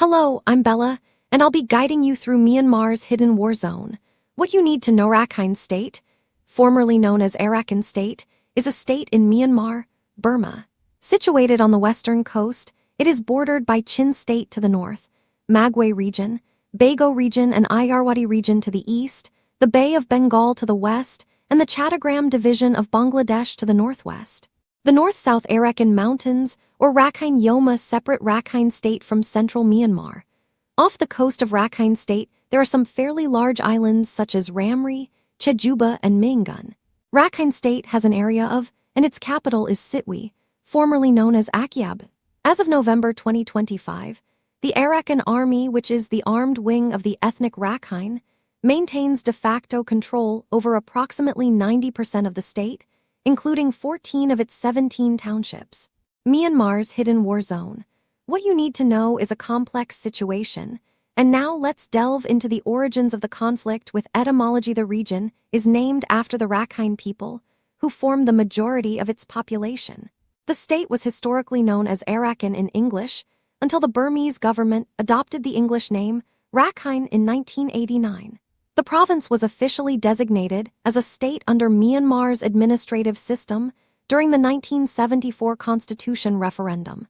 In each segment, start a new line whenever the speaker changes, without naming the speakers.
Hello, I'm Bella, and I'll be guiding you through Myanmar's hidden war zone. What you need to know: Rakhine State, formerly known as Arakan State, is a state in Myanmar, Burma. Situated on the western coast, it is bordered by Chin State to the north, Magway Region, Bago Region and Ayeyarwady Region to the east, the Bay of Bengal to the west, and the Chattogram Division of Bangladesh to the northwest. The north-south Arakan Mountains, or Rakhine Yoma, separate Rakhine State from central Myanmar. Off the coast of Rakhine State, there are some fairly large islands such as Ramree, Cheduba and Myingun. Rakhine State has an area of, and its capital is Sittwe, formerly known as Akyab. As of November 2025, the Arakan Army, which is the armed wing of the ethnic Rakhine, maintains de facto control over approximately 90% of the state, including 14 of its 17 townships. Myanmar's hidden war zone. What you need to know is a complex situation, and now let's delve into the origins of the conflict with etymology. The region is named after the Rakhine people, who form the majority of its population. The state was historically known as Arakan in English, until the Burmese government adopted the English name Rakhine in 1989. The province was officially designated as a state under Myanmar's administrative system during the 1974 constitution referendum.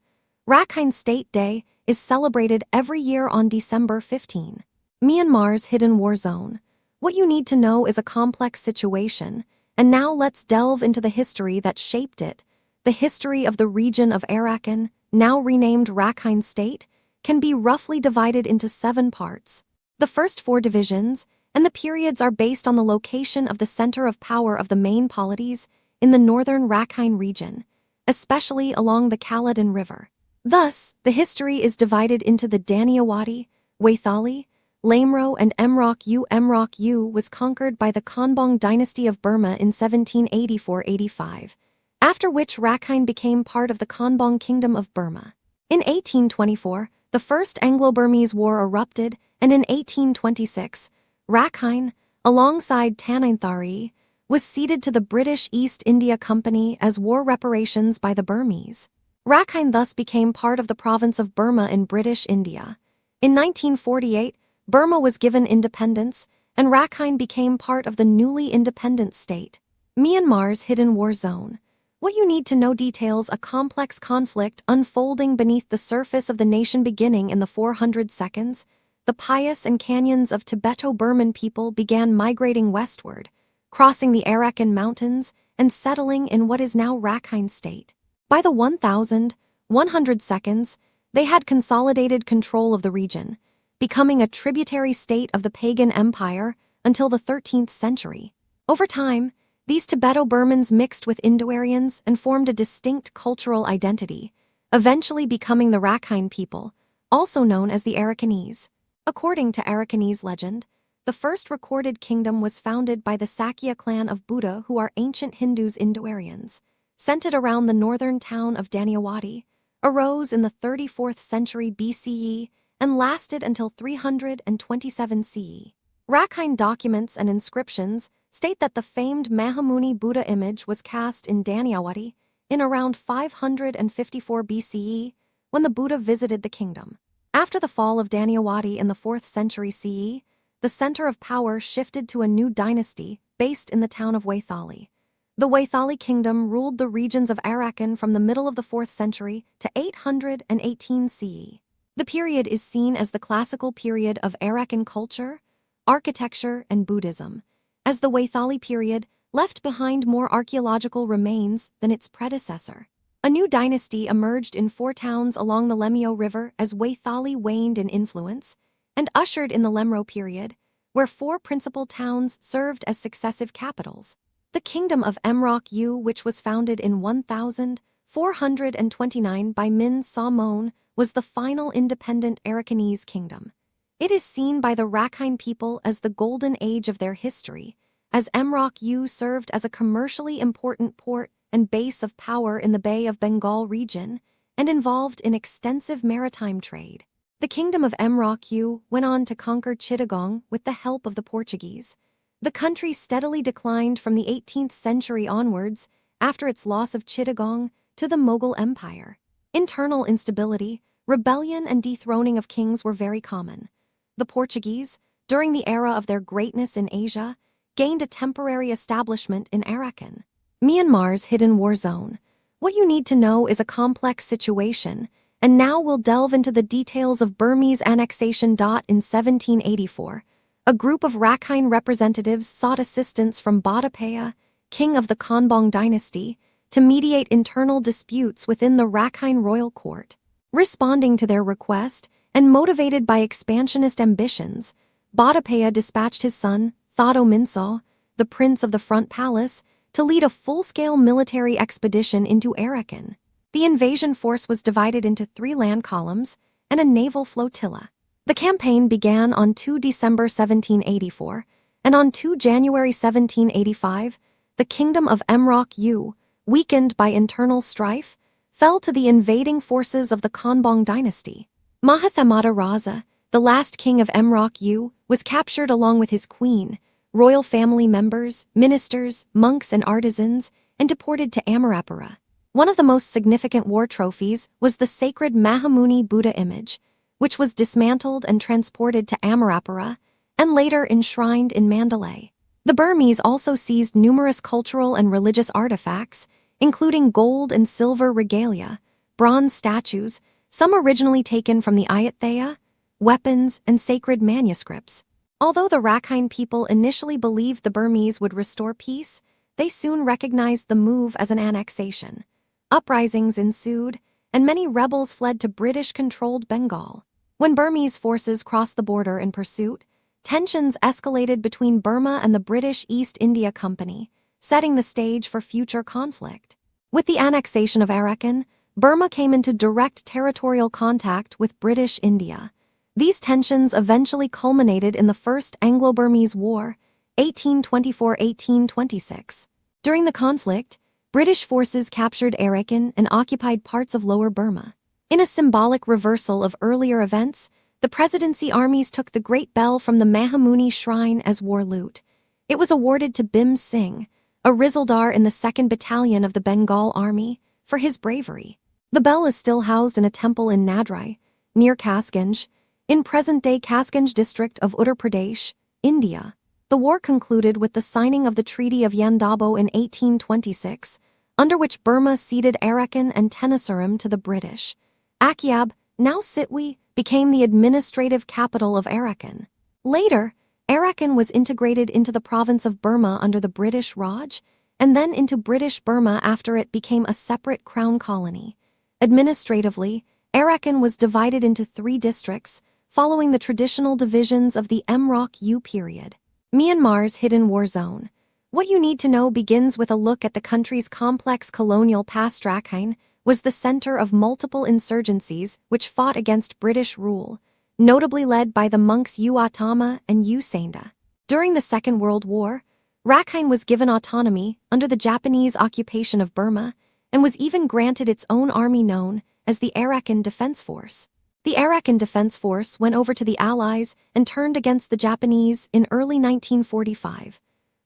Rakhine State Day is celebrated every year on December 15. Myanmar's hidden war zone. What you need to know is a complex situation, and now let's delve into the history that shaped it. The history of the region of Arakan, now renamed Rakhine State, can be roughly divided into 7 parts. The first 4 divisions and the periods are based on the location of the center of power of the main polities in the northern Rakhine region, especially along the Caledon River. Thus, the history is divided into the Ayeyarwady, Waithali, Lamro and Emrock U. Emrock U was conquered by the Konbong dynasty of Burma in 1784-85, after which Rakhine became part of the Konbong Kingdom of Burma. In 1824, the First Anglo-Burmese War erupted, and in 1826, Rakhine, alongside Tanintharyi, was ceded to the British East India Company as war reparations by the Burmese. Rakhine thus became part of the province of Burma in British India. In 1948, Burma was given independence, and Rakhine became part of the newly independent state. Myanmar's hidden war zone. What you need to know details a complex conflict unfolding beneath the surface of the nation. Beginning in the 400 seconds, the Payas and canyons of Tibeto-Burman people began migrating westward, crossing the Arakan Mountains and settling in what is now Rakhine State. By the 1100 seconds, they had consolidated control of the region, becoming a tributary state of the pagan empire until the 13th century. Over time, these Tibeto-Burmans mixed with Indo-Aryans and formed a distinct cultural identity, eventually becoming the Rakhine people, also known as the Arakanese. According to Arakanese legend, the first recorded kingdom was founded by the Sakya clan of Buddha, who are ancient Hindus. Indo-Aryans, centered around the northern town of Ayeyarwady, arose in the 34th century BCE and lasted until 327 CE. Rakhine documents and inscriptions state that the famed Mahamuni Buddha image was cast in Ayeyarwady in around 554 BCE when the Buddha visited the kingdom. After the fall of Ayeyarwady in the 4th century CE, the center of power shifted to a new dynasty based in the town of Waithali. The Waithali kingdom ruled the regions of Arakan from the middle of the 4th century to 818 CE. The period is seen as the classical period of Arakan culture, architecture, and Buddhism, as the Waithali period left behind more archaeological remains than its predecessor. A new dynasty emerged in 4 towns along the Lemio River as Waithali waned in influence, and ushered in the Lemro period, where 4 principal towns served as successive capitals. The Kingdom of Emrock U, which was founded in 1429 by Min Sa Mon, was the final independent Arakanese kingdom. It is seen by the Rakhine people as the golden age of their history, as Emrock U served as a commercially important port and base of power in the Bay of Bengal region, and involved in extensive maritime trade. The Kingdom of Emrock U went on to conquer Chittagong with the help of the Portuguese. The country steadily declined from the 18th century onwards after its loss of Chittagong to the Mughal Empire. Internal instability, rebellion and dethroning of kings were very common. The Portuguese, during the era of their greatness in Asia, gained a temporary establishment in Arakan, Myanmar's hidden war zone. What you need to know is a complex situation, and now we'll delve into the details of Burmese annexation. In 1784, a group of Rakhine representatives sought assistance from Badapeya, king of the Konbong dynasty, to mediate internal disputes within the Rakhine royal court. Responding to their request, and motivated by expansionist ambitions, Badapeya dispatched his son, Thado Minsaw, the prince of the Front Palace, to lead a full-scale military expedition into Arakan. The invasion force was divided into 3 land columns and a naval flotilla. The campaign began on 2 December 1784, and on 2 January 1785, the kingdom of Mroc, weakened by internal strife, fell to the invading forces of the Konbong dynasty. Mahathamata Raza, the last king of Mroc, was captured along with his queen, royal family members, ministers, monks, and artisans, and deported to Amarapura. One of the most significant war trophies was the sacred Mahamuni Buddha image, which was dismantled and transported to Amarapura, and later enshrined in Mandalay. The Burmese also seized numerous cultural and religious artifacts, including gold and silver regalia, bronze statues, some originally taken from the Ayeyarwady, weapons, and sacred manuscripts. Although the Rakhine people initially believed the Burmese would restore peace, they soon recognized the move as an annexation. Uprisings ensued, and many rebels fled to British-controlled Bengal. When Burmese forces crossed the border in pursuit, tensions escalated between Burma and the British East India Company, setting the stage for future conflict. With the annexation of Arakan, Burma came into direct territorial contact with British India. These tensions eventually culminated in the First Anglo-Burmese War, 1824–1826. During the conflict, British forces captured Arakan and occupied parts of Lower Burma. In a symbolic reversal of earlier events, the presidency armies took the Great Bell from the Mahamuni Shrine as war loot. It was awarded to Bhim Singh, a Rizaldar in the 2nd Battalion of the Bengal Army, for his bravery. The bell is still housed in a temple in Nadrai, near Kasganj, in present-day Kasganj district of Uttar Pradesh, India. The war concluded with the signing of the Treaty of Yandabo in 1826, under which Burma ceded Arakan and Tenasserim to the British. Akyab, now Sittwe, became the administrative capital of Arakan. Later, Arakan was integrated into the province of Burma under the British Raj, and then into British Burma after it became a separate crown colony. Administratively, Arakan was divided into 3 districts, following the traditional divisions of the Mroc period. Myanmar's hidden war zone. What you need to know begins with a look at the country's complex colonial past. Rakhine was the center of multiple insurgencies which fought against British rule, notably led by the monks Atama and Senda. During the Second World War, Rakhine was given autonomy under the Japanese occupation of Burma and was even granted its own army known as the Arakan Defense Force. The Arakan Defense Force went over to the Allies and turned against the Japanese in early 1945.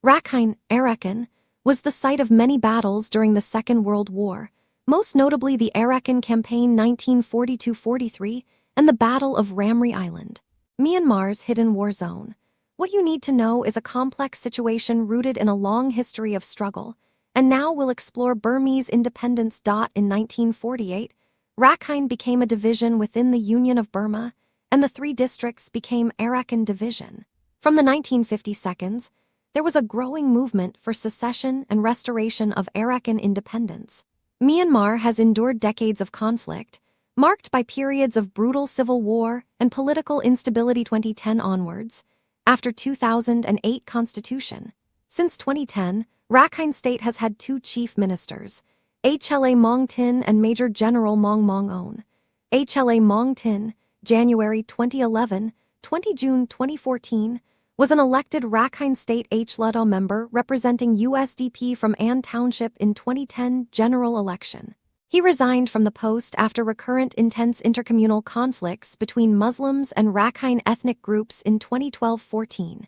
Rakhine, Arakan, was the site of many battles during the Second World War, most notably the Arakan Campaign 1942–43 and the Battle of Ramree Island. Myanmar's hidden war zone. What you need to know is a complex situation rooted in a long history of struggle, and now we'll explore Burmese independence. In 1948, Rakhine became a division within the Union of Burma, and the 3 districts became Arakan Division. From the 1952s, there was a growing movement for secession and restoration of Arakan independence. Myanmar has endured decades of conflict, marked by periods of brutal civil war and political instability. 2010 onwards, after 2008 constitution. Since 2010, Rakhine State has had 2 chief ministers, HLA Maung Tin and Major General Maung Maung On. HLA Maung Tin, January 2011, 20 June 2014, was an elected Rakhine State HLUDA member representing USDP from An Township in 2010 general election. He resigned from the post after recurrent intense intercommunal conflicts between Muslims and Rakhine ethnic groups in 2012–14.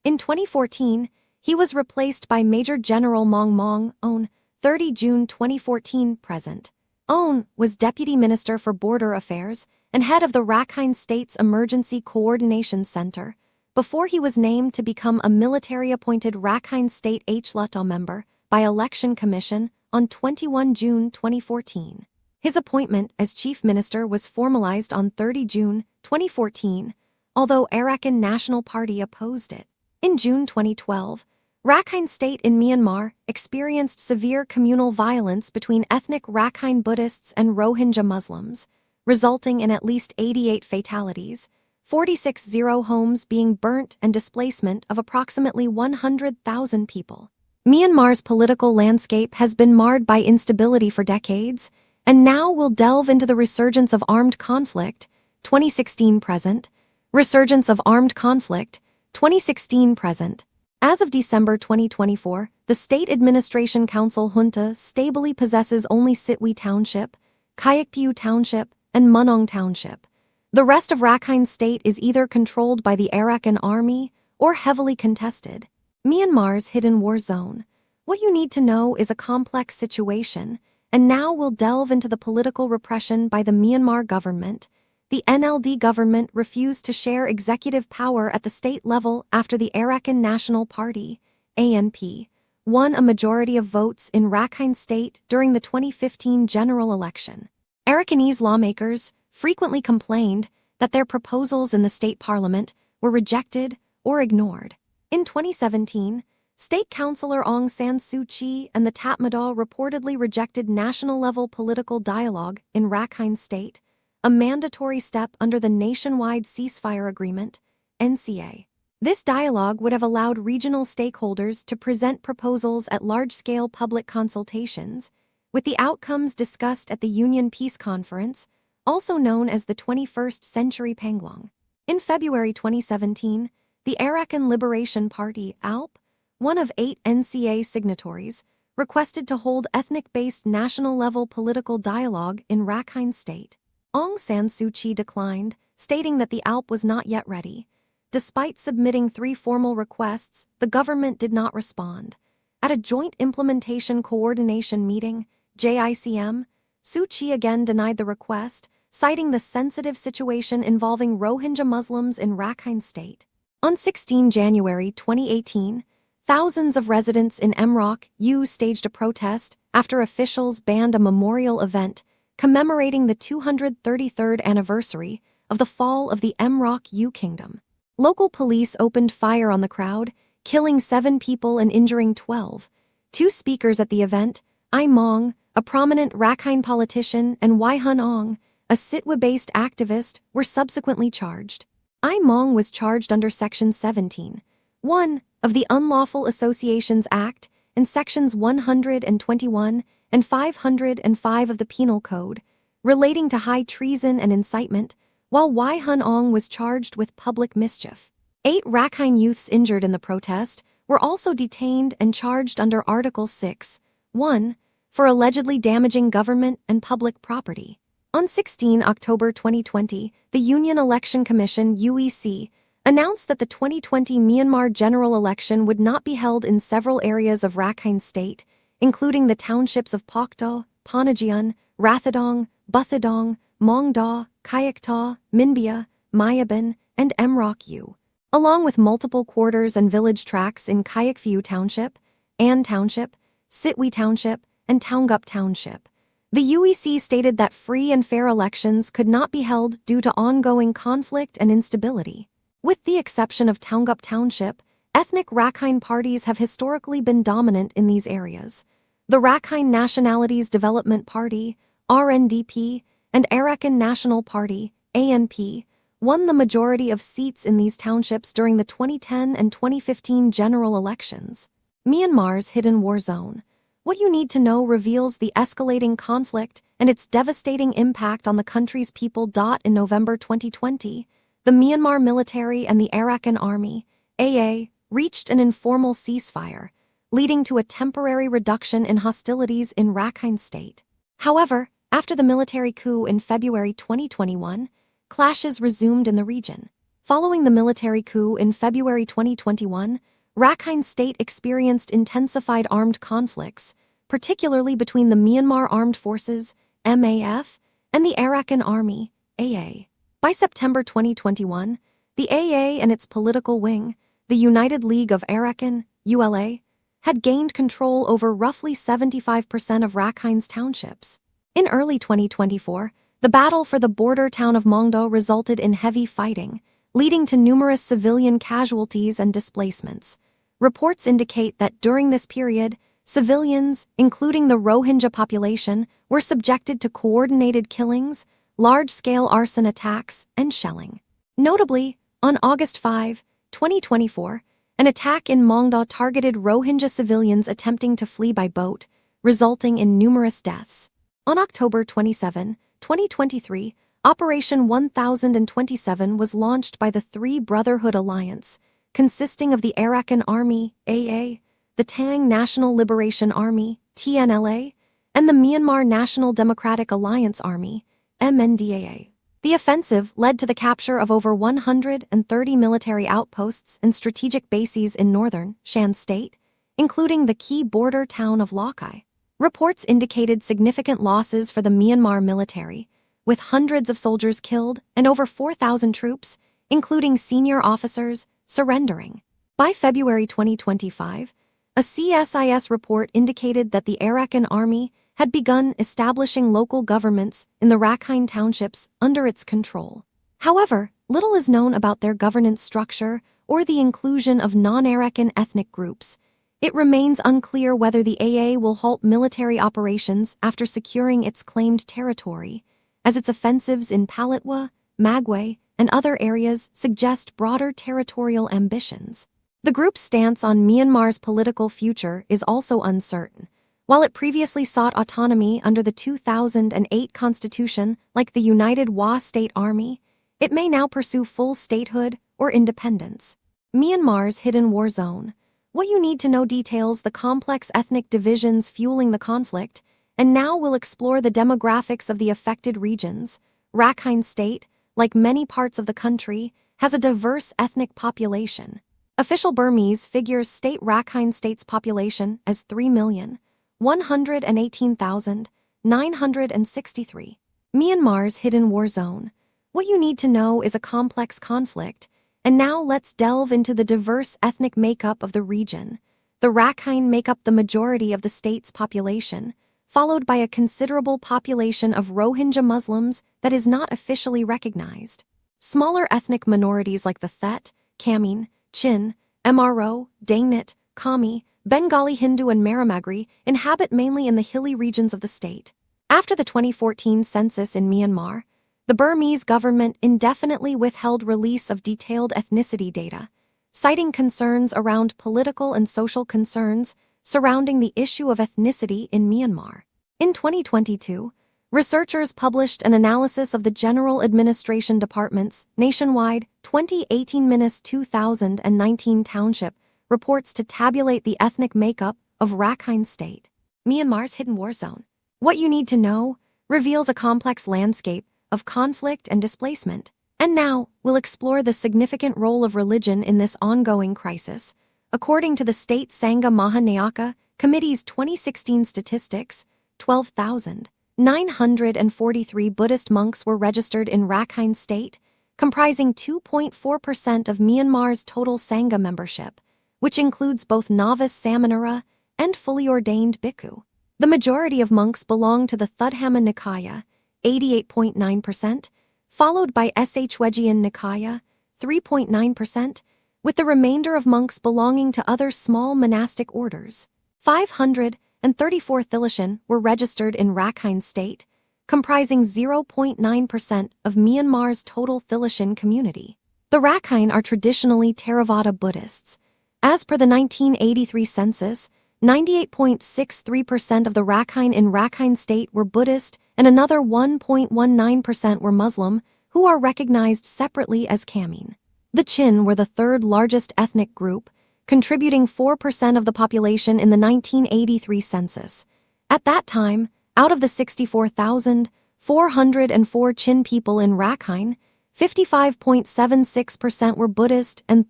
In 2014, he was replaced by Major General Maung Maung On, 30 June 2014 present. On was Deputy Minister for Border Affairs and head of the Rakhine State's Emergency Coordination Center, before he was named to become a military-appointed Rakhine State HLUTA member by Election Commission on 21 June 2014. His appointment as chief minister was formalized on 30 June 2014, although Arakan National Party opposed it. In June 2012, Rakhine State in Myanmar experienced severe communal violence between ethnic Rakhine Buddhists and Rohingya Muslims, resulting in at least 88 fatalities, 46 homes being burnt and displacement of approximately 100,000 people. Myanmar's political landscape has been marred by instability for decades, and now we'll delve into the resurgence of armed conflict, 2016-present, resurgence of armed conflict, 2016-present. As of December 2024, the State Administration Council junta stably possesses only Sittwe Township, Kayakpiu Township, and Munong Township. The rest of Rakhine State is either controlled by the Arakan Army or heavily contested. Myanmar's hidden war zone. What you need to know is a complex situation, and now we'll delve into the political repression by the Myanmar government. The NLD government refused to share executive power at the state level after the Arakan National Party, ANP, won a majority of votes in Rakhine State during the 2015 general election. Arakanese lawmakers frequently complained that their proposals in the state parliament were rejected or ignored. In 2017, State Councillor Aung San Suu Kyi and the Tatmadaw reportedly rejected national-level political dialogue in Rakhine State, a mandatory step under the Nationwide Ceasefire Agreement, NCA. This dialogue would have allowed regional stakeholders to present proposals at large-scale public consultations, with the outcomes discussed at the Union Peace Conference, also known as the 21st Century Panglong. In February 2017, the Arakan Liberation Party, ALP, one of 8 NCA signatories, requested to hold ethnic-based national-level political dialogue in Rakhine State. Aung San Suu Kyi declined, stating that the ALP was not yet ready. Despite submitting 3 formal requests, the government did not respond. At a Joint Implementation Coordination Meeting, JICM, Suu Kyi again denied the request, citing the sensitive situation involving Rohingya Muslims in Rakhine State. On 16 January 2018, thousands of residents in Mroc U staged a protest after officials banned a memorial event commemorating the 233rd anniversary of the fall of the Mroc U Kingdom. Local police opened fire on the crowd, killing 7 people and injuring 12. 2 speakers at the event, Ai Maung, a prominent Rakhine politician, and Wai Hun Aung, a Sittwe-based activist, were subsequently charged. Ai Maung was charged under Section 17(1) of the Unlawful Associations Act and Sections 121 and 505 of the Penal Code, relating to high treason and incitement, while Wai Hun Aung was charged with public mischief. 8 Rakhine youths injured in the protest were also detained and charged under Article 6(1) for allegedly damaging government and public property. On 16 October 2020, the Union Election Commission (UEC) announced that the 2020 Myanmar general election would not be held in several areas of Rakhine State, including the townships of Pokto, Panajian, Rathadong, Buthadong, Mongdaw, Kayaktaw, Minbia, Mayabin, and Mroc U, along with multiple quarters and village tracts in Kayakphiu Township, An Township, Sittwe Township, and Taungup Township. The UEC stated that free and fair elections could not be held due to ongoing conflict and instability. With the exception of Taungup Township, ethnic Rakhine parties have historically been dominant in these areas. The Rakhine Nationalities Development Party, RNDP, and Arakan National Party, ANP, won the majority of seats in these townships during the 2010 and 2015 general elections. Myanmar's hidden war zone. What you need to know reveals the escalating conflict and its devastating impact on the country's people. In November 2020, the Myanmar military and the Arakan Army, AA, reached an informal ceasefire, leading to a temporary reduction in hostilities in Rakhine State. However, after the military coup in February 2021, clashes resumed in the region. Following the military coup in February 2021, Rakhine State experienced intensified armed conflicts, particularly between the Myanmar Armed Forces, MAF, and the Arakan Army, AA. By September 2021, the AA and its political wing, the United League of Arakan, ULA, had gained control over roughly 75% of Rakhine's townships. In early 2024, the battle for the border town of Mongdo resulted in heavy fighting, leading to numerous civilian casualties and displacements. Reports indicate that during this period, civilians, including the Rohingya population, were subjected to coordinated killings, large-scale arson attacks, and shelling. Notably, on August 5, 2024, an attack in Mongdo targeted Rohingya civilians attempting to flee by boat, resulting in numerous deaths. On October 27, 2023, Operation 1027 was launched by the Three Brotherhood Alliance, consisting of the Arakan Army, AA, the Tang National Liberation Army, TNLA, and the Myanmar National Democratic Alliance Army, MNDAA. The offensive led to the capture of over 130 military outposts and strategic bases in northern Shan State, including the key border town of Rakhine. Reports indicated significant losses for the Myanmar military, with hundreds of soldiers killed and over 4,000 troops, including senior officers, surrendering. By February 2025, a CSIS report indicated that the Arakan Army had begun establishing local governments in the Rakhine townships under its control. However, little is known about their governance structure or the inclusion of non-Arakan ethnic groups. It remains unclear whether the AA will halt military operations after securing its claimed territory, as its offensives in Palitwa, Magway, and other areas suggest broader territorial ambitions. The group's stance on Myanmar's political future is also uncertain. While it previously sought autonomy under the 2008 constitution like the United Wa State Army, it may now pursue full statehood or independence. Myanmar's hidden war zone. What you need to know details the complex ethnic divisions fueling the conflict, and now we'll explore the demographics of the affected regions. Rakhine State, like many parts of the country, has a diverse ethnic population. Official Burmese figures state Rakhine State's population as 3,118,963. Myanmar's hidden war zone. What you need to know is a complex conflict, and now let's delve into the diverse ethnic makeup of the region. The Rakhine make up the majority of the state's population, followed by a considerable population of Rohingya Muslims that is not officially recognized. Smaller ethnic minorities like the Thet, Kamin, Chin, Mro, Dangnit, Kami, Bengali Hindu and Maramagree inhabit mainly in the hilly regions of the state. After the 2014 census in Myanmar, the Burmese government indefinitely withheld release of detailed ethnicity data, citing concerns around political and social concerns surrounding the issue of ethnicity in Myanmar. In 2022, researchers published an analysis of the General Administration Department's nationwide 2018-2019 township reports to tabulate the ethnic makeup of Rakhine State. Myanmar's hidden war zone. What you need to know reveals a complex landscape of conflict and displacement. And now, we'll explore the significant role of religion in this ongoing crisis. According to the State Sangha Mahanyaka Committee's 2016 statistics, 12,943 Buddhist monks were registered in Rakhine State, comprising 2.4% of Myanmar's total Sangha membership, which includes both novice Samanera and fully ordained bhikkhu. The majority of monks belong to the Thudhamma Nikaya, 88.9%, followed by Shwejian Nikaya, 3.9%, with the remainder of monks belonging to other small monastic orders. 534 Thilashin were registered in Rakhine State, comprising 0.9% of Myanmar's total Thilashin community. The Rakhine are traditionally Theravada Buddhists. As per the 1983 census, 98.63% of the Rakhine in Rakhine State were Buddhist and another 1.19% were Muslim, who are recognized separately as Kamin. The Chin were the third largest ethnic group, contributing 4% of the population in the 1983 census. At that time, out of the 64,404 Chin people in Rakhine, 55.76% were Buddhist and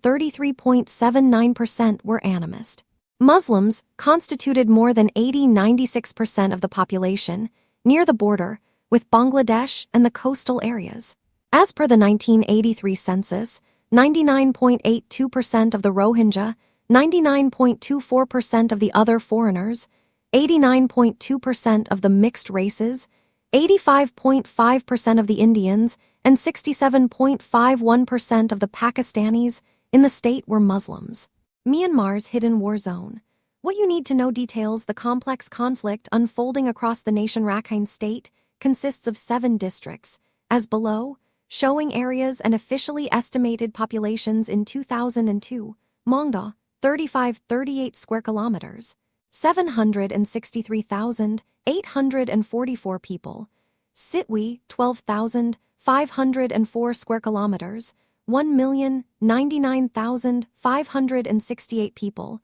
33.79% were animist. Muslims constituted more than 96% of the population. Near the border, with Bangladesh and the coastal areas. As per the 1983 census, 99.82% of the Rohingya, 99.24% of the other foreigners, 89.2% of the mixed races, 85.5% of the Indians, and 67.51% of the Pakistanis in the state were Muslims. Myanmar's hidden war zone. What you need to know details the complex conflict unfolding across the nation. Rakhine State consists of 7 districts, as below, showing areas and officially estimated populations in 2002. Mongda, 3538 square kilometers, 763,844 people. Sittwe, 12,504 square kilometers, 1,099,568 people.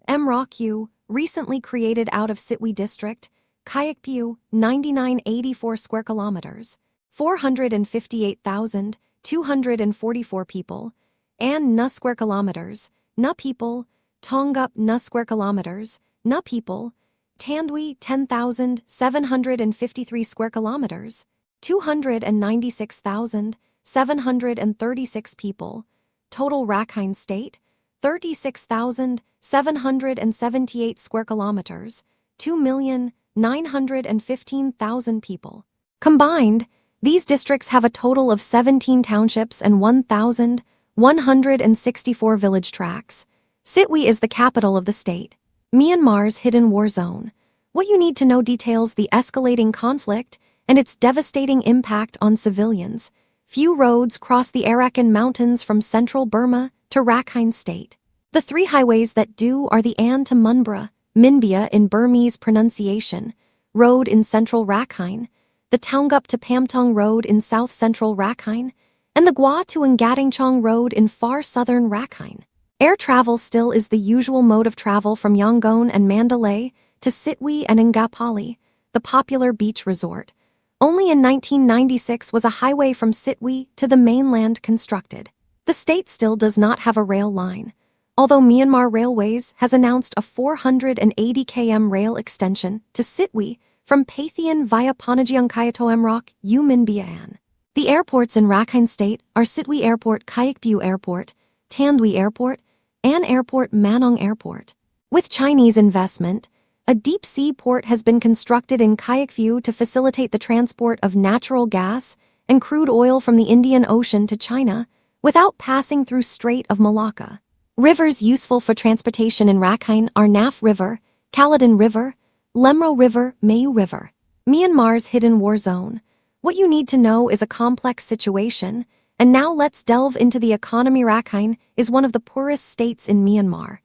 Mroku, recently created out of Sittwe district. Kayakpu, 9984 square kilometers, 458,244 people. And Na square kilometers, Na people. Tongup Na square kilometers, Na people. Tandwi, 10,753 square kilometers, 296,736 people. Total Rakhine State, 36,778 square kilometers, 2,915,000 people. Combined, these districts have a total of 17 townships and 1,164 village tracts. Sittwe is the capital of the state. Myanmar's hidden war zone. What you need to know details the escalating conflict and its devastating impact on civilians. Few roads cross the Arakan Mountains from central Burma to Rakhine State. The 3 highways that do are the An to Munbra, Minbya in Burmese pronunciation, road in central Rakhine, the Taungup to Pamtong road in south-central Rakhine, and the Gwa to Ngadingchong road in far southern Rakhine. Air travel still is the usual mode of travel from Yangon and Mandalay to Sittwe and Ngapali, the popular beach resort. Only in 1996 was a highway from Sittwe to the mainland constructed. The state still does not have a rail line, although Myanmar Railways has announced a 480 km rail extension to Sittwe from Pathian via Panajiang Kayatoemrock, U Minbyan. The airports in Rakhine State are Sittwe Airport, Kayakpu Airport, Tandwi Airport, An Airport, Manong Airport. With Chinese investment, a deep-sea port has been constructed in Kayakpu to facilitate the transport of natural gas and crude oil from the Indian Ocean to China without passing through Strait of Malacca. Rivers useful for transportation in Rakhine are Naf River, Caledon River, Lemro River, Mayu River. Myanmar's hidden war zone. What you need to know is a complex situation, and now let's delve into the economy. Rakhine is one of the poorest states in Myanmar.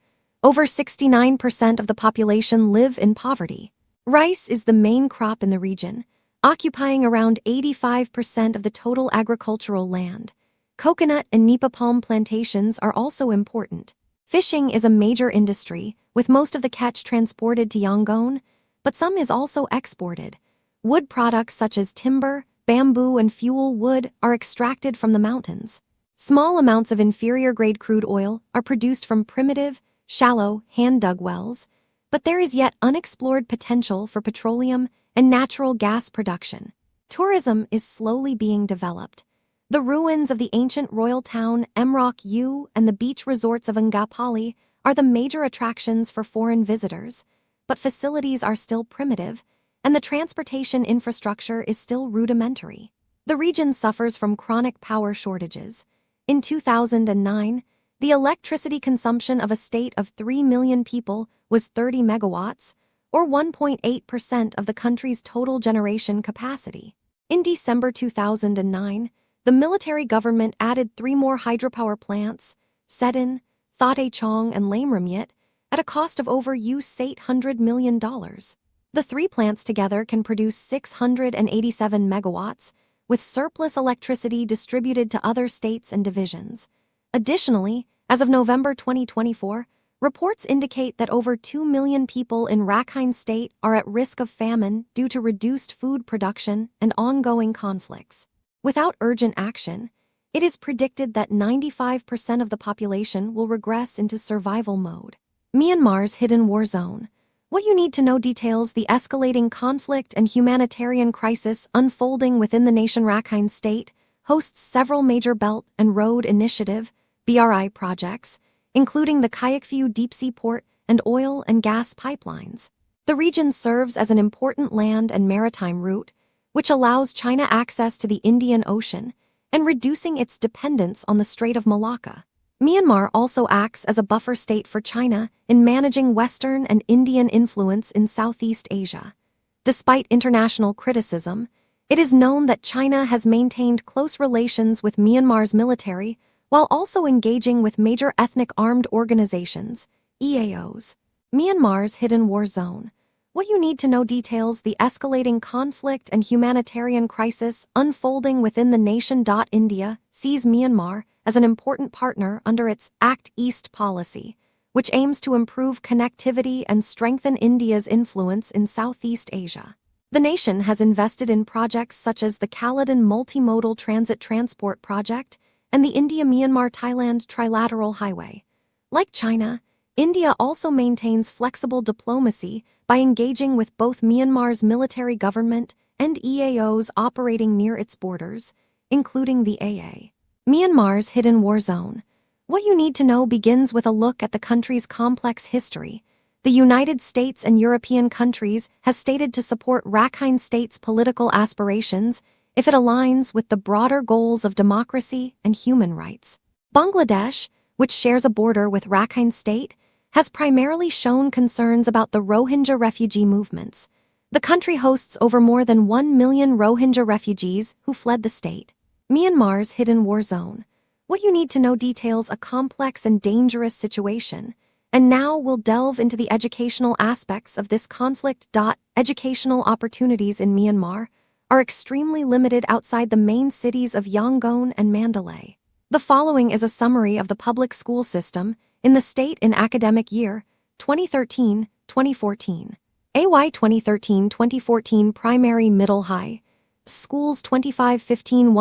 Over 69% of the population live in poverty. Rice is the main crop in the region, occupying around 85% of the total agricultural land. Coconut and nipa palm plantations are also important. Fishing is a major industry, with most of the catch transported to Yangon, but some is also exported. Wood products such as timber, bamboo, and fuel wood are extracted from the mountains. Small amounts of inferior-grade crude oil are produced from primitive, shallow, hand-dug wells, but there is yet unexplored potential for petroleum and natural gas production. Tourism is slowly being developed. The ruins of the ancient royal town Emrock U and the beach resorts of Ngapali are the major attractions for foreign visitors, but facilities are still primitive, and the transportation infrastructure is still rudimentary. The region suffers from chronic power shortages. In 2009, the electricity consumption of a state of 3 million people was 30 megawatts, or 1.8% of the country's total generation capacity. In December 2009, the military government added 3 more hydropower plants, Sedin, Thate Chong, and Lamramyet, at a cost of over $800 million. The 3 plants together can produce 687 megawatts, with surplus electricity distributed to other states and divisions. Additionally, as of November 2024, reports indicate that over 2 million people in Rakhine State are at risk of famine due to reduced food production and ongoing conflicts. Without urgent action, it is predicted that 95% of the population will regress into survival mode. Myanmar's hidden war zone. What you need to know details the escalating conflict and humanitarian crisis unfolding within the nation. Rakhine State hosts several major Belt and Road Initiative (BRI) projects, including the Kayakview deep-sea port and oil and gas pipelines. The region serves as an important land and maritime route, which allows China access to the Indian Ocean and reducing its dependence on the Strait of Malacca. Myanmar also acts as a buffer state for China in managing Western and Indian influence in Southeast Asia. Despite international criticism, it is known that China has maintained close relations with Myanmar's military while also engaging with major ethnic armed organizations, EAOs. Myanmar's hidden war zone. What you need to know details the escalating conflict and humanitarian crisis unfolding within the nation. India sees Myanmar as an important partner under its Act East policy, which aims to improve connectivity and strengthen India's influence in Southeast Asia. The nation has invested in projects such as the Caledon Multimodal Transit Transport Project and the India-Myanmar-Thailand Trilateral Highway. Like China, India also maintains flexible diplomacy by engaging with both Myanmar's military government and EAOs operating near its borders, including the AA. Myanmar's hidden war zone. What you need to know begins with a look at the country's complex history. The United States and European countries has stated to support Rakhine State's political aspirations if it aligns with the broader goals of democracy and human rights. Bangladesh, which shares a border with Rakhine State, has primarily shown concerns about the Rohingya refugee movements. The country hosts over more than 1 million Rohingya refugees who fled the state. Myanmar's hidden war zone. What you need to know details a complex and dangerous situation. And now we'll delve into the educational aspects of this conflict. Educational opportunities in Myanmar are extremely limited outside the main cities of Yangon and Mandalay. The following is a summary of the public school system in the state in academic year 2013-2014. AY 2013-2014 primary middle high. Schools 2515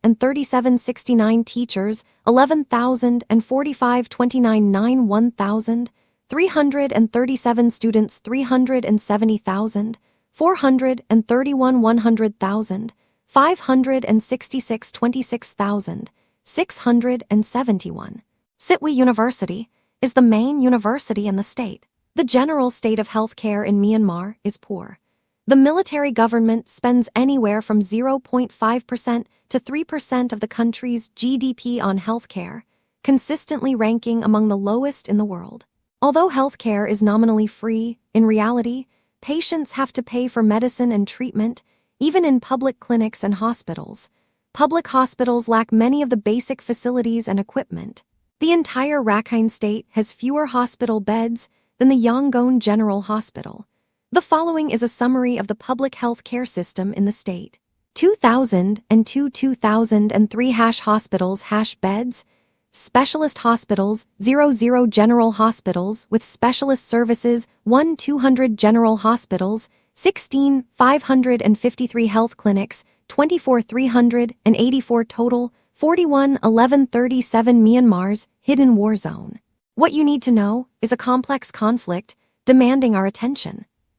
and 3769 teachers 11,045 29 1000 337 students 370,000 431 100,000 566 26,000 671. Sittwe University is the main university in the state. The general state of healthcare in Myanmar is poor. The military government spends anywhere from 0.5% to 3% of the country's GDP on healthcare, consistently ranking among the lowest in the world. Although healthcare is nominally free, in reality, patients have to pay for medicine and treatment, even in public clinics and hospitals. Public hospitals lack many of the basic facilities and equipment. The entire Rakhine State has fewer hospital beds than the Yangon General Hospital. The following is a summary of the public health care system in the state. 2002-2003 hospitals beds, specialist hospitals 00 general hospitals with specialist services 200 general hospitals 16 553 health clinics 24 384 total 41 1137 Myanmar's hidden war zone. What you need to know is a complex conflict demanding our attention.